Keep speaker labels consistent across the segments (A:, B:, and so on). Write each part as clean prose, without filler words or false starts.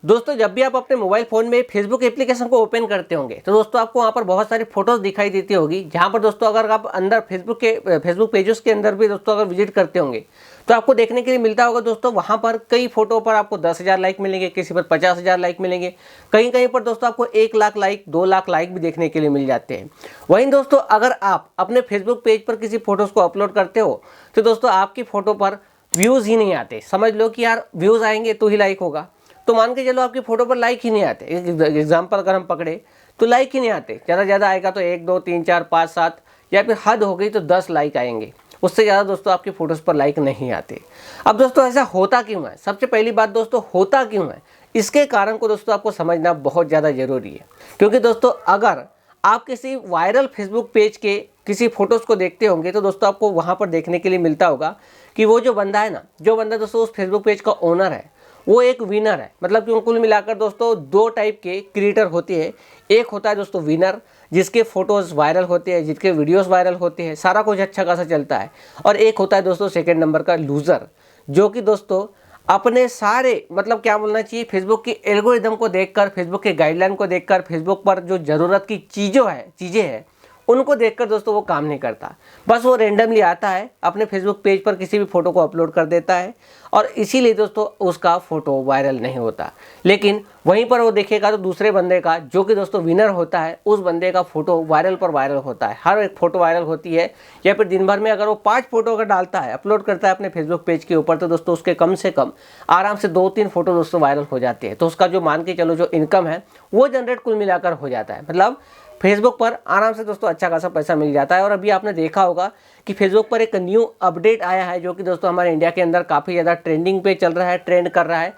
A: दोस्तों जब भी आप अपने मोबाइल फ़ोन में फेसबुक एप्लीकेशन को ओपन करते होंगे तो दोस्तों आपको वहाँ पर बहुत सारी फोटोज़ दिखाई देती होगी, जहाँ पर दोस्तों अगर आप अंदर फेसबुक पेजेस के अंदर भी दोस्तों अगर विजिट करते होंगे तो आपको देखने के लिए मिलता होगा दोस्तों वहाँ पर कई फोटो पर आपको 10,000 लाइक मिलेंगे, किसी पर 50,000 लाइक मिलेंगे, कहीं कहीं पर दोस्तों आपको 1,00,000 लाइक 2,00,000 लाइक भी देखने के लिए मिल जाते हैं। वहीं दोस्तों अगर आप अपने फेसबुक पेज पर किसी फोटोज़ को अपलोड करते हो तो दोस्तों आपकी फ़ोटो पर व्यूज़ ही नहीं आते। समझ लो कि यार व्यूज़ आएंगे तो ही लाइक होगा, तो मान के चलो आपकी फोटो पर लाइक ही नहीं आते। एग्जाम्पल अगर हम पकड़े तो लाइक ही नहीं आते, ज़्यादा ज़्यादा आएगा तो 1 2 3 4 5 7 या फिर हद हो गई तो 10 लाइक आएंगे, उससे ज़्यादा दोस्तों आपकी फ़ोटोज़ पर लाइक नहीं आते। अब दोस्तों ऐसा होता क्यों है? सबसे पहली बात दोस्तों होता क्यों है, इसके कारण को दोस्तों आपको समझना बहुत ज़्यादा ज़रूरी है। क्योंकि दोस्तों अगर आप किसी वायरल फेसबुक पेज के किसी फ़ोटोज़ को देखते होंगे तो दोस्तों आपको वहाँ पर देखने के लिए मिलता होगा कि वो जो बंदा है ना, जो बंदा दोस्तों उस फेसबुक पेज का ओनर है, वो एक विनर है। मतलब कि कुल मिलाकर दोस्तों दो टाइप के क्रिएटर होते हैं। एक होता है दोस्तों विनर, जिसके फोटोज़ वायरल होते हैं, जिसके वीडियोस वायरल होते हैं, सारा कुछ अच्छा खासा चलता है। और एक होता है दोस्तों सेकंड नंबर का लूज़र, जो कि दोस्तों अपने सारे मतलब क्या बोलना चाहिए, फेसबुक की एल्गोरिदम को देखकर, फेसबुक के गाइडलाइन को देखकर, फेसबुक पर जो ज़रूरत की चीज़ें हैं उनको देखकर दोस्तों वो काम नहीं करता। बस वो रेंडमली आता है, अपने फेसबुक पेज पर किसी भी फ़ोटो को अपलोड कर देता है और इसीलिए दोस्तों उसका फ़ोटो वायरल नहीं होता। लेकिन वहीं पर वो देखेगा तो दूसरे बंदे का, जो कि दोस्तों विनर होता है, उस बंदे का फ़ोटो वायरल पर वायरल होता है। हर एक फ़ोटो वायरल होती है। या फिर दिन भर में अगर वो 5 फ़ोटो अगर डालता है, अपलोड करता है अपने फेसबुक पेज के ऊपर, तो दोस्तों उसके कम से कम आराम से 2-3 फ़ोटो दोस्तों वायरल हो जाते हैं। तो उसका जो मान के चलो जो इनकम है वो जनरेट कुल मिलाकर हो जाता है। मतलब फेसबुक पर आराम से दोस्तों अच्छा खासा पैसा मिल जाता है। और अभी आपने देखा होगा कि फेसबुक पर एक न्यू अपडेट आया है, जो कि दोस्तों हमारे इंडिया के अंदर काफ़ी ज़्यादा ट्रेंडिंग पे चल रहा है, ट्रेंड कर रहा है,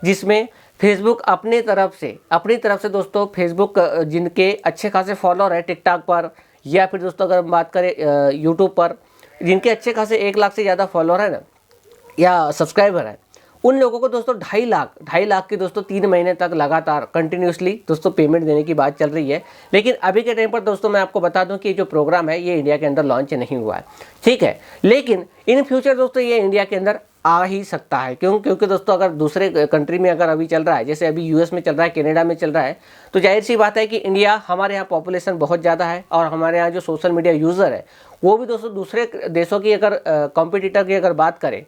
A: जिसमें फेसबुक अपनी तरफ से दोस्तों फेसबुक जिनके अच्छे खासे फॉलोअर है टिकटॉक पर, या फिर दोस्तों अगर हम बात करें यूट्यूब पर, जिनके अच्छे खासे 1 लाख से ज़्यादा फॉलोअर है ना या सब्सक्राइबर है, उन लोगों को दोस्तों 2.5 लाख की दोस्तों 3 महीने तक लगातार कंटिन्यूसली दोस्तों पेमेंट देने की बात चल रही है। लेकिन अभी के टाइम पर दोस्तों मैं आपको बता दूं कि जो प्रोग्राम है ये इंडिया के अंदर लॉन्च नहीं हुआ है, ठीक है। लेकिन इन फ्यूचर दोस्तों ये इंडिया के अंदर आ ही सकता है। क्योंकि दोस्तों अगर दूसरे कंट्री में अगर अभी चल रहा है, जैसे अभी यूएस में चल रहा है, कनाडा में चल रहा है, तो जाहिर सी बात है कि इंडिया, हमारे यहाँ पॉपुलेशन बहुत ज़्यादा है और हमारे यहाँ जो सोशल मीडिया यूज़र है वो भी दोस्तों दूसरे देशों की अगर कॉम्पिटिटर की अगर बात करें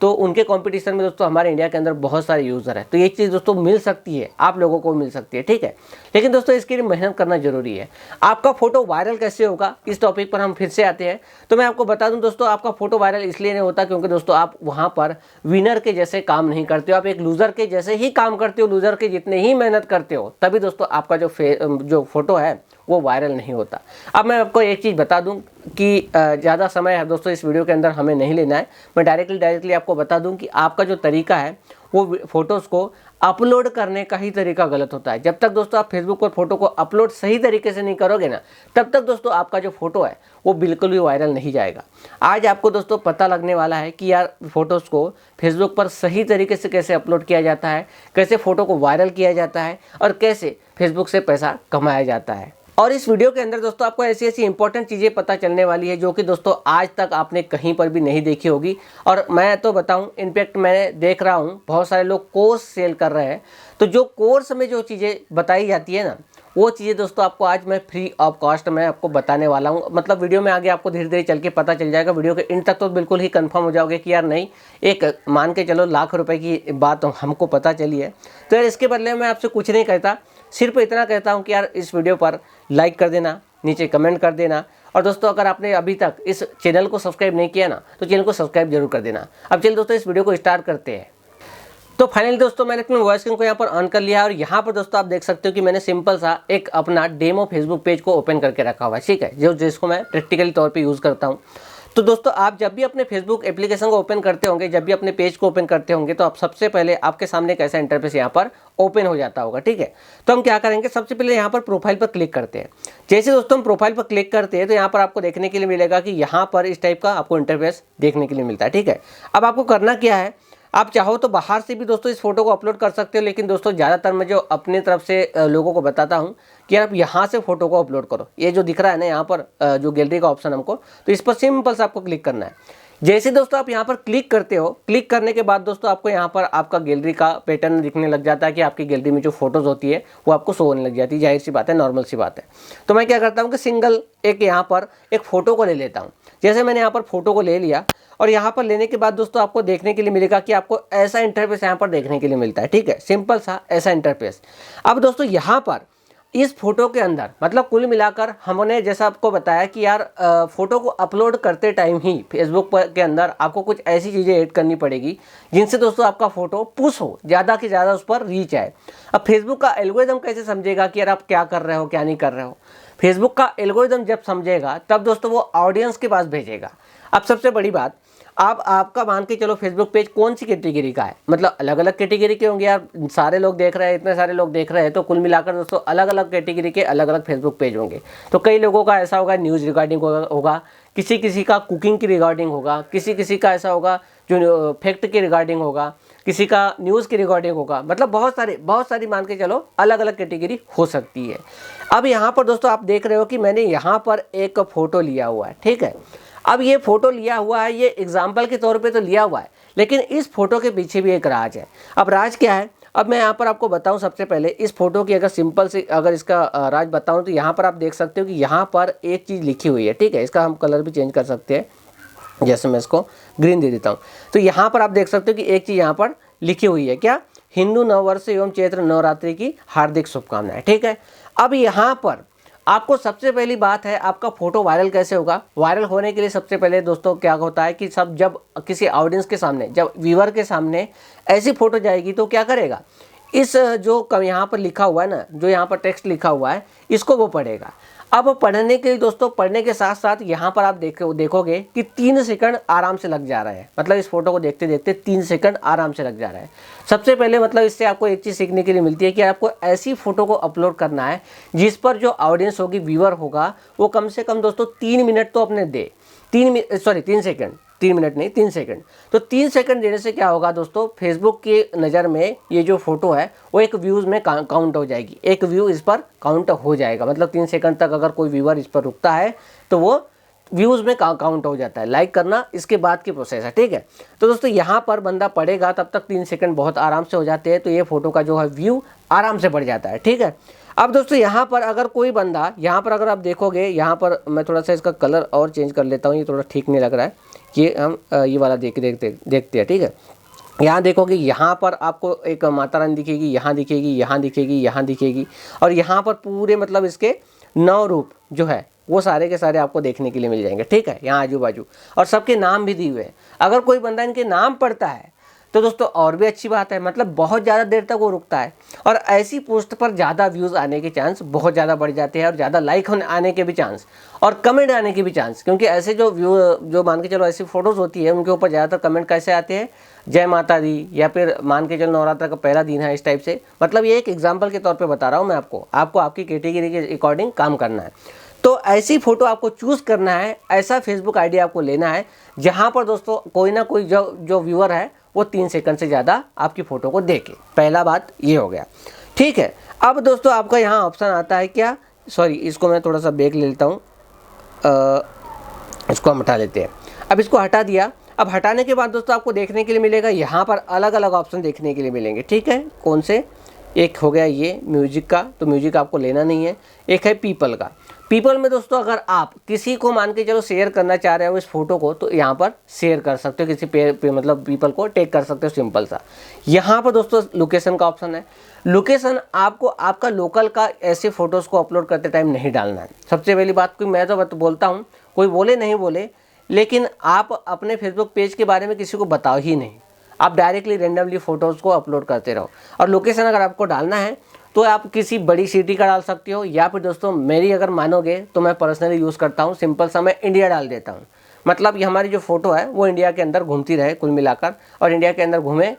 A: तो उनके कंपटीशन में दोस्तों हमारे इंडिया के अंदर बहुत सारे यूज़र है। तो ये चीज़ दोस्तों मिल सकती है, आप लोगों को मिल सकती है, ठीक है। लेकिन दोस्तों इसके लिए मेहनत करना जरूरी है। आपका फोटो वायरल कैसे होगा, इस टॉपिक पर हम फिर से आते हैं। तो मैं आपको बता दूं दोस्तों, आपका फोटो वायरल इसलिए नहीं होता क्योंकि दोस्तों आप वहाँ पर विनर के जैसे काम नहीं करते हो, आप एक लूज़र के जैसे ही काम करते हो, लूज़र के जितने ही मेहनत करते हो, तभी दोस्तों आपका जो फोटो है वो वायरल नहीं होता। अब मैं आपको एक चीज़ बता दूं कि ज़्यादा समय है दोस्तों इस वीडियो के अंदर हमें नहीं लेना है। मैं डायरेक्टली आपको बता दूं कि आपका जो तरीका है वो फ़ोटोज़ को अपलोड करने का ही तरीका गलत होता है। जब तक दोस्तों आप फेसबुक पर फोटो को अपलोड सही तरीके से नहीं करोगे ना, तब तक दोस्तों आपका जो फोटो है वो बिल्कुल भी वायरल नहीं जाएगा। आज आपको दोस्तों पता लगने वाला है कि यार फोटोज़ को फेसबुक पर सही तरीके से कैसे अपलोड किया जाता है, कैसे फ़ोटो को वायरल किया जाता है और कैसे फेसबुक से पैसा कमाया जाता है। और इस वीडियो के अंदर दोस्तों आपको ऐसी इंपॉर्टेंट चीज़ें पता चलने वाली है जो कि दोस्तों आज तक आपने कहीं पर भी नहीं देखी होगी। और मैं तो बताऊं, इनफैक्ट मैं देख रहा हूं बहुत सारे लोग कोर्स सेल कर रहे हैं। तो जो कोर्स में जो चीज़ें बताई जाती है ना, वो चीज़ें दोस्तों आपको आज मैं फ्री ऑफ कॉस्ट में आपको बताने वाला हूँ। मतलब वीडियो में आगे आपको धीरे धीरे चल के पता चल जाएगा। वीडियो के इन तक तो बिल्कुल ही कंफर्म हो जाओगे कि यार नहीं, एक मान के चलो लाख रुपए की बात हमको पता चली है। तो यार इसके बदले मैं आपसे कुछ नहीं कहता, सिर्फ इतना कहता हूँ कि यार इस वीडियो पर लाइक कर देना, नीचे कमेंट कर देना, और दोस्तों अगर आपने अभी तक इस चैनल को सब्सक्राइब नहीं किया ना, तो चैनल को सब्सक्राइब जरूर कर देना। अब चलिए दोस्तों इस वीडियो को स्टार्ट करते हैं। तो फाइनली दोस्तों मैंने अपने वॉइस को यहाँ पर ऑन कर लिया है और यहाँ पर दोस्तों आप देख सकते हो कि मैंने सिंपल सा एक अपना डेमो फेसबुक पेज को ओपन करके रखा हुआ है, ठीक है, जिसको मैं प्रैक्टिकली तौर पे यूज़ करता हूँ। तो दोस्तों आप जब भी अपने फेसबुक एप्लीकेशन को ओपन करते होंगे, जब भी अपने पेज को ओपन करते होंगे, तो आप सबसे पहले आपके सामने एक ऐसा इंटरफेस यहाँ पर ओपन हो जाता होगा, ठीक है। तो हम क्या करेंगे, सबसे पहले यहाँ पर प्रोफाइल पर क्लिक करते हैं। जैसे दोस्तों हम प्रोफाइल पर क्लिक करते हैं तो यहाँ पर आपको देखने के लिए मिलेगा कि यहाँ पर इस टाइप का आपको इंटरफेस देखने के लिए मिलता है, ठीक है। अब आपको करना क्या है, आप चाहो तो बाहर से भी दोस्तों इस फोटो को अपलोड कर सकते हो, लेकिन दोस्तों ज़्यादातर मैं जो अपने तरफ से लोगों को बताता हूँ कि आप यहाँ से फोटो को अपलोड करो। ये जो दिख रहा है ना यहाँ पर जो गैलरी का ऑप्शन हमको, तो इस पर सिंपल से आपको क्लिक करना है। जैसे दोस्तों आप यहाँ पर क्लिक करते हो, क्लिक करने के बाद दोस्तों आपको यहाँ पर आपका गैलरी का पैटर्न दिखने लग जाता है कि आपकी गैलरी में जो फोटोज़ होती है वो आपको शो होने लग जाती है। जाहिर सी बात है, नॉर्मल सी बात है। तो मैं क्या करता हूँ कि सिंगल एक यहाँ पर एक फ़ोटो को ले लेता हूँ। जैसे मैंने यहाँ पर फोटो को ले लिया और यहाँ पर लेने के बाद दोस्तों आपको देखने के लिए मिलेगा कि आपको ऐसा इंटरफेस यहाँ पर देखने के लिए मिलता है। ठीक है, सिंपल सा ऐसा इंटरफेस। अब दोस्तों यहाँ पर इस फोटो के अंदर मतलब कुल मिलाकर हमने जैसा आपको बताया कि यार फोटो को अपलोड करते टाइम ही फेसबुक के अंदर आपको कुछ ऐसी चीज़ें ऐड करनी पड़ेगी जिनसे दोस्तों आपका फोटो पुश हो, ज़्यादा से ज़्यादा उस पर रीच आए। अब फेसबुक का एल्गोरिदम कैसे समझेगा कि यार आप क्या कर रहे हो क्या नहीं कर रहे हो? फेसबुक का एल्गोरिदम जब समझेगा तब दोस्तों वो ऑडियंस के पास भेजेगा। अब सबसे बड़ी बात, आपका मान के चलो फेसबुक पेज कौन सी कैटेगरी का है, मतलब अलग अलग कैटेगरी के होंगे यार, सारे लोग देख रहे हैं, इतने सारे लोग देख रहे हैं, तो कुल मिलाकर दोस्तों अलग अलग कैटेगरी के अलग अलग फेसबुक पेज होंगे। तो कई लोगों का ऐसा होगा न्यूज़ रिगार्डिंग होगा, किसी किसी का कुकिंग की रिगार्डिंग होगा, किसी किसी का ऐसा होगा जो फैक्ट की रिगार्डिंग होगा, किसी का न्यूज़ की रिगार्डिंग होगा, मतलब बहुत सारी मान के चलो अलग अलग कैटेगरी हो सकती है। अब यहाँ पर दोस्तों आप देख रहे हो कि मैंने यहाँ पर एक फ़ोटो लिया हुआ है। ठीक है, अब ये फ़ोटो लिया हुआ है, ये एग्जाम्पल के तौर पे तो लिया हुआ है, लेकिन इस फोटो के पीछे भी एक राज है। अब राज क्या है, अब मैं यहाँ पर आपको बताऊँ। सबसे पहले इस फोटो की अगर सिंपल से अगर इसका राज बताऊँ तो यहाँ पर आप देख सकते हो कि यहाँ पर एक चीज़ लिखी हुई है। ठीक है, इसका हम कलर भी चेंज कर सकते हैं, जैसे मैं इसको ग्रीन दे देता हूँ। तो यहाँ पर आप देख सकते हो कि एक चीज़ यहाँ पर लिखी हुई है, क्या? हिंदू नववर्ष एवं चैत्र नवरात्रि की हार्दिक शुभकामनाएं। ठीक है, अब यहाँ पर आपको सबसे पहली बात है, आपका फोटो वायरल कैसे होगा? वायरल होने के लिए सबसे पहले दोस्तों क्या होता है कि सब जब किसी ऑडियंस के सामने, जब व्यूअर के सामने ऐसी फोटो जाएगी तो क्या करेगा, इस जो यहाँ पर लिखा हुआ है ना, जो यहाँ पर टेक्स्ट लिखा हुआ है, इसको वो पढ़ेगा। अब पढ़ने के लिए दोस्तों, पढ़ने के साथ साथ यहाँ पर आप देखोगे कि 3 सेकंड आराम से लग जा रहा है। मतलब इस फोटो को देखते देखते 3 सेकंड आराम से लग जा रहा है। सबसे पहले मतलब इससे आपको एक चीज़ सीखने के लिए मिलती है कि आपको ऐसी फ़ोटो को अपलोड करना है जिस पर जो ऑडियंस होगी, व्यूअर होगा, वो कम से कम दोस्तों 3 मिनट तो अपने दे। 3 सेकंड, 3 मिनट नहीं, 3 सेकंड। तो 3 सेकंड देने से क्या होगा दोस्तों, फेसबुक की नज़र में ये जो फोटो है वो एक व्यूज़ में काउंट हो जाएगी, एक व्यू इस पर काउंट हो जाएगा। मतलब 3 सेकंड तक अगर कोई व्यूअर इस पर रुकता है तो वो व्यूज़ में काउंट हो जाता है। लाइक करना इसके बाद की प्रोसेस है। ठीक है, तो दोस्तों यहाँ पर बंदा पढ़ेगा तब तक 3 सेकंड बहुत आराम से हो जाते हैं, तो ये फोटो का जो है व्यू आराम से बढ़ जाता है। ठीक है, अब दोस्तों यहाँ पर अगर कोई बंदा, यहाँ पर अगर आप देखोगे, यहाँ पर मैं थोड़ा सा इसका कलर और चेंज कर लेता हूँ, ये थोड़ा ठीक नहीं लग रहा है, ये हम ये वाला देखते हैं। ठीक है, यहाँ देखोगे, यहाँ पर आपको एक माता रानी दिखेगी, यहाँ दिखेगी, यहाँ दिखेगी, यहाँ दिखेगी, और यहाँ पर पूरे मतलब इसके 9 रूप जो है वो सारे के सारे आपको देखने के लिए मिल जाएंगे। ठीक है, यहाँ आजू बाजू, और सबके नाम भी दिए हुए हैं। अगर कोई बंदा इनके नाम पढ़ता है तो दोस्तों और भी अच्छी बात है, मतलब बहुत ज़्यादा देर तक वो रुकता है, और ऐसी पोस्ट पर ज़्यादा व्यूज़ आने के चांस बहुत ज़्यादा बढ़ जाते हैं, और ज़्यादा लाइक आने के भी चांस, और कमेंट आने के भी चांस। क्योंकि ऐसे जो मान के चलो ऐसी फ़ोटोज़ होती है, उनके ऊपर ज़्यादातर कमेंट कैसे आते हैं, जय माता दी, या फिर मान के चलो नवरात्र का पहला दिन है, इस टाइप से। मतलब ये एक एग्जाम्पल के तौर पर बता रहा हूँ मैं आपको आपकी कैटेगरी के अकॉर्डिंग काम करना है। तो ऐसी फ़ोटो आपको चूज़ करना है, ऐसा फेसबुक आईडी आपको लेना है जहाँ पर दोस्तों कोई ना कोई जो व्यूअर है वो 3 सेकंड से ज़्यादा आपकी फ़ोटो को देखे। पहला बात ये हो गया। ठीक है, अब दोस्तों आपका यहाँ ऑप्शन आता है क्या, सॉरी इसको मैं थोड़ा सा बैक ले लेता हूँ, इसको हम हटा लेते हैं। अब इसको हटा दिया। अब हटाने के बाद दोस्तों आपको देखने के लिए मिलेगा, यहाँ पर अलग अलग ऑप्शन देखने के लिए मिलेंगे। ठीक है, कौन से? एक हो गया ये म्यूजिक का, तो म्यूजिक आपको लेना नहीं है। एक है पीपल का। पीपल में दोस्तों अगर आप किसी को मान के चलो शेयर करना चाह रहे हो इस फोटो को, तो यहाँ पर शेयर कर सकते हो, किसी पे मतलब पीपल को टैग कर सकते हो, सिंपल सा। यहाँ पर दोस्तों लोकेशन का ऑप्शन है। लोकेशन आपको आपका लोकल का ऐसे फोटोज़ को अपलोड करते टाइम नहीं डालना है। सबसे पहली बात, कोई मैं तो बोलता हूँ, कोई बोले नहीं बोले, लेकिन आप अपने फेसबुक पेज के बारे में किसी को बताओ ही नहीं, आप डायरेक्टली रेंडमली फ़ोटोज़ को अपलोड करते रहो। और लोकेशन अगर आपको डालना है तो आप किसी बड़ी सिटी का डाल सकते हो, या फिर दोस्तों मेरी अगर मानोगे तो मैं पर्सनली यूज़ करता हूँ, सिंपल सा मैं इंडिया डाल देता हूँ। मतलब ये हमारी जो फ़ोटो है वो इंडिया के अंदर घूमती रहे कुल मिलाकर, और इंडिया के अंदर घूमे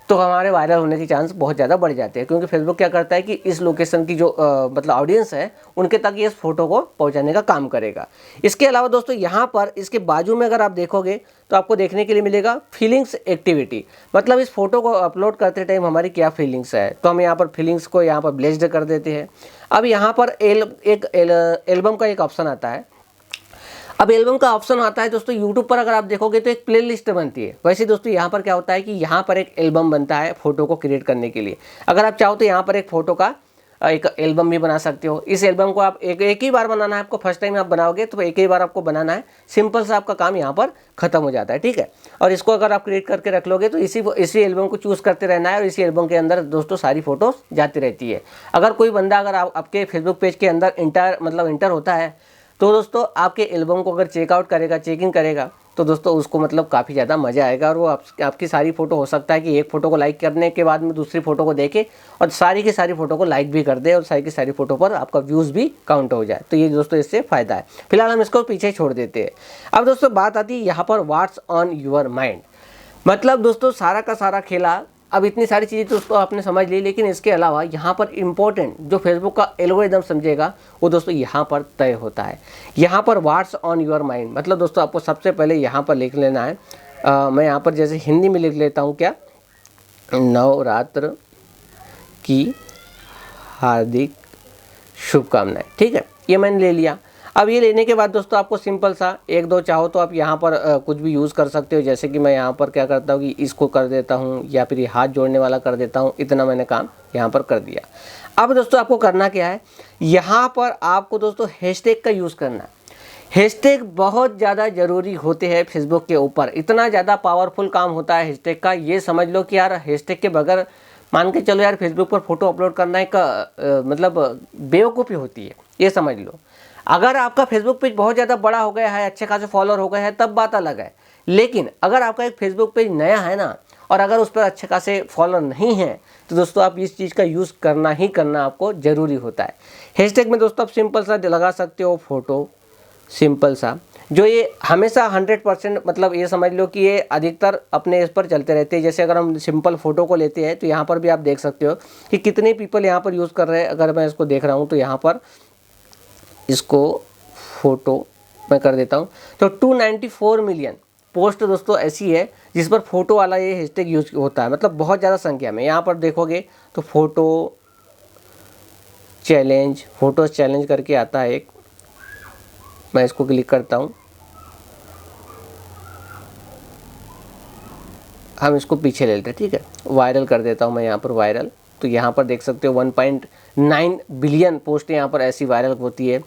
A: तो हमारे वायरल होने के चांस बहुत ज़्यादा बढ़ जाते हैं। क्योंकि फेसबुक क्या करता है कि इस लोकेशन की जो मतलब ऑडियंस है उनके तक ये इस फोटो को पहुंचाने का काम करेगा। इसके अलावा दोस्तों यहाँ पर इसके बाजू में अगर आप देखोगे तो आपको देखने के लिए मिलेगा फीलिंग्स एक्टिविटी। मतलब इस फोटो को अपलोड करते टाइम हमारी क्या फीलिंग्स है, तो हम यहाँ पर फीलिंग्स को यहाँ पर ब्लेस्ड कर देते हैं। अब यहाँ पर एक एल्बम का एक ऑप्शन आता है। अब एल्बम का ऑप्शन आता है दोस्तों यूट्यूब पर, अगर आप देखोगे तो एक प्लेलिस्ट बनती है। वैसे दोस्तों यहाँ पर क्या होता है कि यहाँ पर एक एल्बम बनता है फोटो को क्रिएट करने के लिए। अगर आप चाहो तो यहाँ पर एक फोटो का एक एल्बम भी बना सकते हो। इस एल्बम को आप एक ही बार बनाना है आपको, फर्स्ट टाइम आप बनाओगे तो एक ही बार आपको बनाना है, सिंपल सा आपका काम यहाँ पर खत्म हो जाता है, ठीक है। और इसको अगर आप क्रिएट करके रख लोगे तो इसी एल्बम को चूज़ करते रहना है और इसी एल्बम के अंदर दोस्तों सारी फोटोज जाती रहती है। अगर कोई बंदा अगर आपके फेसबुक पेज के अंदर इंटर होता है तो दोस्तों आपके एल्बम को अगर चेकआउट करेगा, चेकिंग करेगा, तो दोस्तों उसको मतलब काफ़ी ज़्यादा मज़ा आएगा और वो आपकी सारी फ़ोटो हो सकता है कि एक फ़ोटो को लाइक करने के बाद में दूसरी फ़ोटो को देखे और सारी की सारी फ़ोटो को लाइक भी कर दे और सारी की सारी फ़ोटो पर आपका व्यूज़ भी काउंट हो जाए। तो ये दोस्तों इससे फ़ायदा है। फिलहाल हम इसको पीछे छोड़ देते हैं। अब दोस्तों बात आती है यहाँ पर व्हाट्स ऑन योर माइंड। मतलब दोस्तों सारा का सारा खेला, अब इतनी सारी चीज़ें तो दोस्तों आपने समझ ली, लेकिन इसके अलावा यहाँ पर इम्पोर्टेंट जो फेसबुक का एल्गोरिदम समझेगा वो दोस्तों यहाँ पर तय होता है। यहाँ पर व्हाट्स ऑन योर माइंड मतलब दोस्तों आपको सबसे पहले यहाँ पर लिख लेना है। मैं यहाँ पर जैसे हिंदी में लिख लेता हूँ, क्या, नवरात्र की हार्दिक शुभकामनाएं, ठीक है, ये मैंने ले लिया। अब ये लेने के बाद दोस्तों आपको सिंपल सा एक दो चाहो तो आप यहाँ पर कुछ भी यूज़ कर सकते हो। जैसे कि मैं यहाँ पर क्या करता हूँ कि इसको कर देता हूँ या फिर ये हाथ जोड़ने वाला कर देता हूँ। इतना मैंने काम यहाँ पर कर दिया। अब दोस्तों आपको करना क्या है, यहाँ पर आपको दोस्तों हैशटैग का यूज़ करना है। हैशटैग बहुत ज़्यादा ज़रूरी होते हैं फेसबुक के ऊपर, इतना ज़्यादा पावरफुल काम होता है हैशटैग का। ये समझ लो कि यार हैशटैग के बगैर मान के चलो यार फेसबुक पर फोटो अपलोड करना एक मतलब बेवकूफ़ी होती है, ये समझ लो। अगर आपका फेसबुक पेज बहुत ज़्यादा बड़ा हो गया है, अच्छे खासे फॉलोअर हो गए हैं, तब बात अलग है। लेकिन अगर आपका एक फेसबुक पेज नया है ना और अगर उस पर अच्छे खासे फॉलोअर नहीं है तो दोस्तों आप इस चीज़ का यूज़ करना ही करना आपको ज़रूरी होता है। हैशटैग में दोस्तों आप सिंपल सा लगा सकते हो फोटो, सिंपल सा, जो ये हमेशा 100% मतलब ये समझ लो कि ये अधिकतर अपने इस पर चलते रहते हैं। जैसे अगर हम सिंपल फोटो को लेते हैं तो यहाँ पर भी आप देख सकते हो कि कितने पीपल यहाँ पर यूज़ कर रहे हैं। अगर मैं इसको देख रहा हूँ तो यहाँ पर इसको फोटो मैं कर देता हूँ तो 294 मिलियन पोस्ट दोस्तों ऐसी है जिस पर फोटो वाला ये हैशटैग यूज होता है, मतलब बहुत ज़्यादा संख्या में। यहाँ पर देखोगे तो फोटो चैलेंज करके आता है एक, मैं इसको क्लिक करता हूँ, हम इसको पीछे ले लेते हैं, ठीक है, वायरल कर देता हूँ मैं यहाँ पर वायरल। तो यहाँ पर देख सकते हो 1.9 बिलियन पोस्ट यहाँ पर ऐसी वायरल होती है।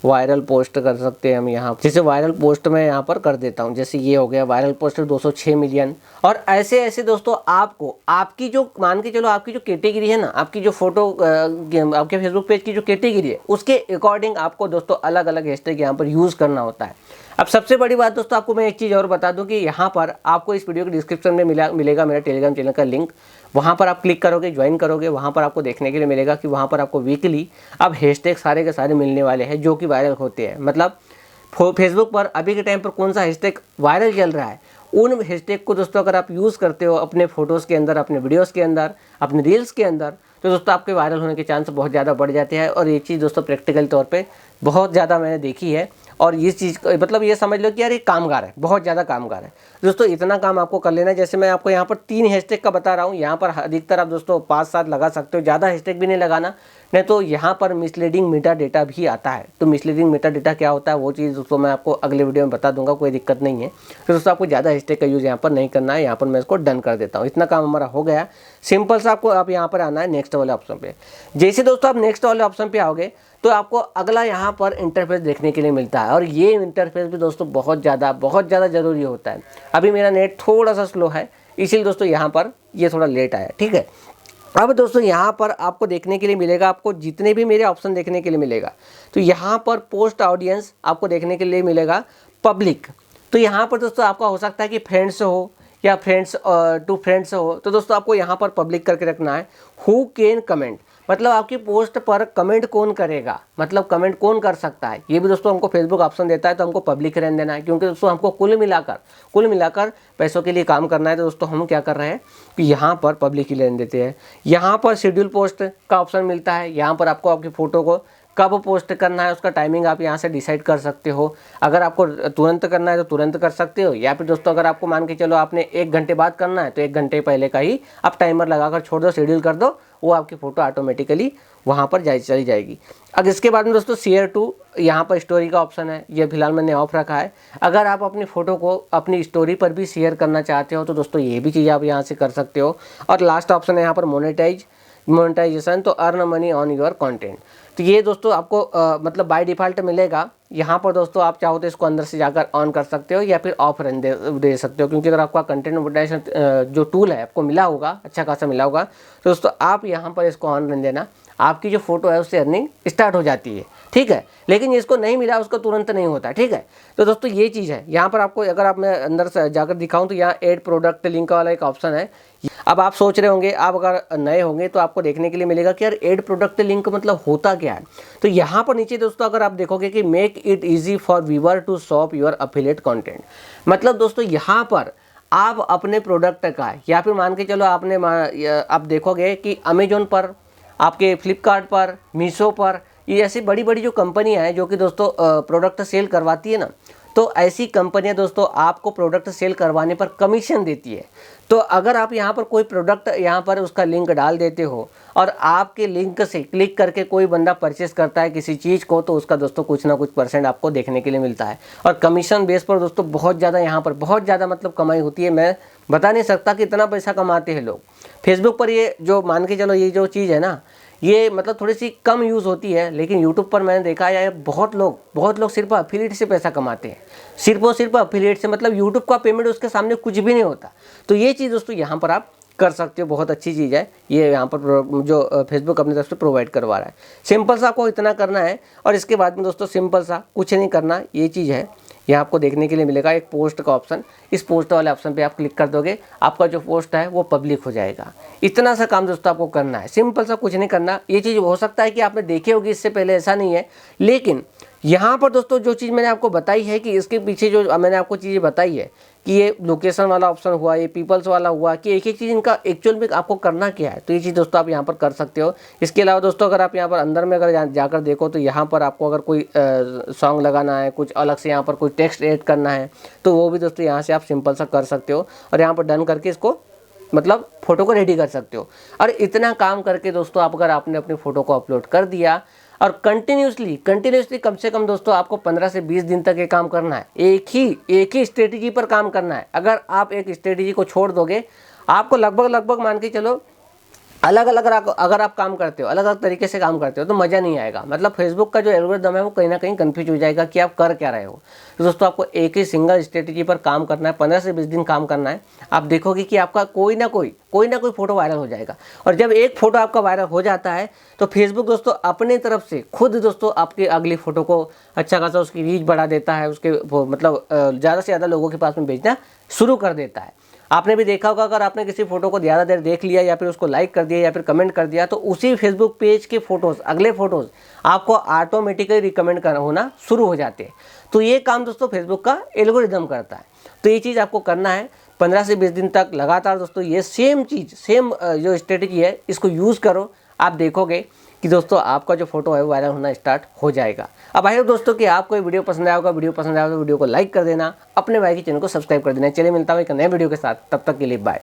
A: वायरल पोस्ट कर सकते हैं हम यहाँ, जैसे वायरल पोस्ट मैं यहाँ पर कर देता हूँ, जैसे ये हो गया वायरल पोस्ट 206 मिलियन। और ऐसे ऐसे दोस्तों आपको आपकी जो मान के चलो आपकी जो कैटेगरी है ना, आपकी जो फोटो आपके फेसबुक पेज की जो कैटेगरी है उसके अकॉर्डिंग आपको दोस्तों अलग अलग हैशटैग यहाँ पर यूज़ करना होता है। अब सबसे बड़ी बात दोस्तों आपको मैं एक चीज़ और बता दूं कि यहाँ पर आपको इस वीडियो के डिस्क्रिप्शन में मिलेगा मेरा टेलीग्राम चैनल का लिंक। वहाँ पर आप क्लिक करोगे, ज्वाइन करोगे, वहाँ पर आपको देखने के लिए मिलेगा कि वहाँ पर आपको वीकली अब हैशटैग सारे के सारे मिलने वाले हैं जो कि वायरल होते हैं। मतलब फेसबुक पर अभी के टाइम पर कौन सा हैशटैग वायरल चल रहा है, उन हैशटैग को दोस्तों अगर आप यूज़ करते हो अपने फ़ोटोज़ के अंदर, अपने वीडियोज़ के अंदर, अपने रील्स के अंदर, तो दोस्तों आपके वायरल होने के चांस बहुत ज़्यादा बढ़ जाते हैं। और ये चीज़ दोस्तों प्रैक्टिकल तौर पे बहुत ज़्यादा मैंने देखी है। और इस चीज़ को मतलब ये समझ लो कि यार ये कामगार है, बहुत ज़्यादा कामगार है दोस्तों। इतना काम आपको कर लेना है। जैसे मैं आपको यहाँ पर 3 हैशटैग का बता रहा हूँ, यहाँ पर अधिकतर आप दोस्तों 5-7 लगा सकते हो, ज़्यादा हैशटैग भी नहीं लगाना, नहीं तो यहाँ पर मिसलीडिंग मेटा डेटा भी आता है। तो मिसलीडिंग मेटा डेटा क्या होता है वो चीज़ दोस्तों मैं आपको अगले वीडियो में बता दूंगा, कोई दिक्कत नहीं है। तो दोस्तों आपको ज़्यादा हैशटैग का यूज़ यहाँ पर नहीं करना है। यहाँ पर मैं इसको डन कर देता हूँ। इतना काम हमारा हो गया। सिंपल सा आपको आप यहाँ पर आना है नेक्स्ट वाले ऑप्शन पे। जैसे दोस्तों आप नेक्स्ट वाले ऑप्शन पे आओगे तो आपको अगला यहाँ पर इंटरफेस देखने के लिए मिलता है। और ये इंटरफेस भी दोस्तों बहुत ज़्यादा ज़रूरी होता है। अभी मेरा नेट थोड़ा सा स्लो है इसीलिए दोस्तों यहाँ पर ये थोड़ा लेट आया, ठीक है। अब दोस्तों यहाँ पर आपको देखने के लिए मिलेगा, आपको जितने भी मेरे ऑप्शन देखने के लिए मिलेगा, तो यहाँ पर पोस्ट ऑडियंस आपको देखने के लिए मिलेगा पब्लिक। तो यहाँ पर दोस्तों आपका हो सकता है कि फ्रेंड्स हो या फ्रेंड्स टू फ्रेंड्स हो, तो दोस्तों आपको यहाँ पर पब्लिक करके रखना है। हु कैन कमेंट, मतलब आपकी पोस्ट पर कमेंट कौन करेगा, मतलब कमेंट कौन कर सकता है, ये भी दोस्तों हमको फेसबुक ऑप्शन देता है। तो हमको पब्लिक रहने देना है, क्योंकि दोस्तों हमको कुल मिलाकर पैसों के लिए काम करना है। तो दोस्तों हम क्या कर रहे हैं कि यहाँ पर पब्लिक ही रहने देते हैं। यहाँ पर शेड्यूल पोस्ट का ऑप्शन मिलता है। यहाँ पर आपको आपकी फ़ोटो को कब पोस्ट करना है उसका टाइमिंग आप यहाँ से डिसाइड कर सकते हो। अगर आपको तुरंत करना है तो तुरंत कर सकते हो, या फिर दोस्तों अगर आपको मान के चलो आपने 1 घंटे बाद करना है तो 1 घंटे पहले का ही आप टाइमर लगाकर छोड़ दो, शेड्यूल कर दो, वो आपकी फ़ोटो ऑटोमेटिकली वहाँ पर चली जाएगी। अब इसके बाद में दोस्तों शेयर टू, यहाँ पर स्टोरी का ऑप्शन है, ये फिलहाल मैंने ऑफ रखा है। अगर आप अपनी फ़ोटो को अपनी स्टोरी पर भी शेयर करना चाहते हो तो दोस्तों ये भी चीज़ आप यहाँ से कर सकते हो। और लास्ट ऑप्शन है यहाँ पर मोनेटाइजेशन, तो earn money on your content. तो ये दोस्तों आपको मतलब बाय डिफ़ॉल्ट मिलेगा। यहाँ पर दोस्तों आप चाहो तो इसको अंदर से जाकर ऑन कर सकते हो या फिर ऑफ दे सकते हो, क्योंकि अगर आपका कंटेंट मोनेटाइजेशन जो टूल है आपको मिला होगा, अच्छा खासा मिला होगा, तो दोस्तों आप यहाँ पर इसको ऑन रहने देना, आपकी जो फोटो है उससे अर्निंग स्टार्ट हो जाती है, ठीक है। लेकिन जिसको नहीं मिला उसको तुरंत नहीं होता, ठीक है। तो दोस्तों ये चीज़ है। यहाँ पर आपको अगर आप मैं अंदर से जाकर दिखाऊं तो यहाँ ऐड प्रोडक्ट लिंक वाला एक ऑप्शन है। अब आप सोच रहे होंगे, आप अगर नए होंगे तो आपको देखने के लिए मिलेगा कि यार ऐड प्रोडक्ट लिंक मतलब होता क्या है। तो यहाँ पर नीचे दोस्तों अगर आप देखोगे कि make it easy for viewer to shop your affiliate content, मतलब दोस्तों यहाँ पर आप अपने प्रोडक्ट का, या फिर मान के चलो आप देखोगे कि अमेजोन पर, आपके फ्लिपकार्ट पर, मीशो पर, ये ऐसी बड़ी बड़ी जो कंपनियां हैं जो कि दोस्तों प्रोडक्ट सेल करवाती है ना, तो ऐसी कंपनियां दोस्तों आपको प्रोडक्ट सेल करवाने पर कमीशन देती है। तो अगर आप यहाँ पर कोई प्रोडक्ट यहाँ पर उसका लिंक डाल देते हो और आपके लिंक से क्लिक करके कोई बंदा परचेस करता है किसी चीज़ को, तो उसका दोस्तों कुछ ना कुछ % आपको देखने के लिए मिलता है। और कमीशन बेस पर दोस्तों बहुत ज़्यादा यहाँ पर बहुत ज़्यादा मतलब कमाई होती है। मैं बता नहीं सकता कि इतना पैसा कमाते हैं लोग। फेसबुक पर ये जो मान के चलो ये जो चीज़ है ना, ये मतलब थोड़ी सी कम यूज़ होती है, लेकिन यूट्यूब पर मैंने देखा है बहुत लोग सिर्फ अफिलिएट से पैसा कमाते हैं, सिर्फ और सिर्फ अफिलिएट से, मतलब यूट्यूब का पेमेंट उसके सामने कुछ भी नहीं होता। तो ये चीज़ दोस्तों यहाँ पर आप कर सकते हो, बहुत अच्छी चीज़ है ये यहाँ पर जो फेसबुक अपनी तरफ से प्रोवाइड करवा रहा है। सिंपल सा आपको इतना करना है और इसके बाद में दोस्तों सिंपल सा कुछ नहीं करना, ये चीज़ है। यहाँ आपको देखने के लिए मिलेगा एक पोस्ट का ऑप्शन, इस पोस्ट वाले ऑप्शन पे आप क्लिक कर दोगे, आपका जो पोस्ट है वो पब्लिक हो जाएगा। इतना सा काम दोस्तों आपको करना है, सिंपल सा, कुछ नहीं करना। ये चीज़ हो सकता है कि आपने देखी होगी इससे पहले, ऐसा नहीं है, लेकिन यहाँ पर दोस्तों जो चीज़ मैंने आपको बताई है कि इसके पीछे जो मैंने आपको चीज़ें बताई है कि ये लोकेशन वाला ऑप्शन हुआ, ये पीपल्स वाला हुआ, कि एक एक चीज़ इनका एक्चुअल में आपको करना क्या है, तो ये चीज़ दोस्तों आप यहाँ पर कर सकते हो। इसके अलावा दोस्तों अगर आप यहाँ पर अंदर में अगर जाकर देखो तो यहाँ पर आपको अगर कोई सॉन्ग लगाना है, कुछ अलग से यहाँ पर कोई टेक्स्ट ऐड करना है, तो वो भी दोस्तों यहाँ से आप सिंपल सा कर सकते हो और यहाँ पर डन करके इसको मतलब फ़ोटो को रेडी कर सकते हो। और इतना काम करके दोस्तों आप अगर आपने अपनी फ़ोटो को अपलोड कर दिया और कंटिन्यूसली कम से कम दोस्तों आपको 15 से 20 दिन तक ये काम करना है, एक ही स्ट्रेटजी पर काम करना है। अगर आप एक स्ट्रेटजी को छोड़ दोगे, आपको लगभग मान के चलो अलग अलग अगर आप काम करते हो, अलग अलग तरीके से काम करते हो, तो मज़ा नहीं आएगा। मतलब फेसबुक का जो एल्गोरिदम है वो कहीं ना कहीं कंफ्यूज हो जाएगा कि आप कर क्या रहे हो। तो दोस्तों आपको एक ही सिंगल स्ट्रेटजी पर काम करना है, 15 से 20 दिन काम करना है। आप देखोगे कि आपका कोई ना कोई फ़ोटो वायरल हो जाएगा। और जब एक फ़ोटो आपका वायरल हो जाता है तो फेसबुक दोस्तों अपने तरफ से खुद दोस्तों आपकी अगली फ़ोटो को अच्छा खासा उसकी रीच बढ़ा देता है, उसके मतलब ज़्यादा से ज़्यादा लोगों के पास में भेजना शुरू कर देता है। आपने भी देखा होगा, अगर आपने किसी फोटो को ज़्यादा देर देख लिया या फिर उसको लाइक कर दिया या फिर कमेंट कर दिया, तो उसी फेसबुक पेज के फ़ोटोज़, अगले फ़ोटोज़ आपको ऑटोमेटिकली रिकमेंड होना शुरू हो जाते हैं। तो ये काम दोस्तों फेसबुक का एल्गोरिदम करता है। तो ये चीज़ आपको करना है 15 से 20 दिन तक लगातार दोस्तों, ये सेम जो स्ट्रेटजी है इसको यूज़ करो। आप देखोगे कि दोस्तों आपका जो फोटो है वो वायरल होना स्टार्ट हो जाएगा। अब आई होप दोस्तों कि आपको ये वीडियो पसंद आया होगा। वीडियो पसंद आया तो वीडियो को लाइक कर देना, अपने भाई के चैनल को सब्सक्राइब कर देना। चलिए मिलता हूँ एक नए वीडियो के साथ, तब तक के लिए बाय।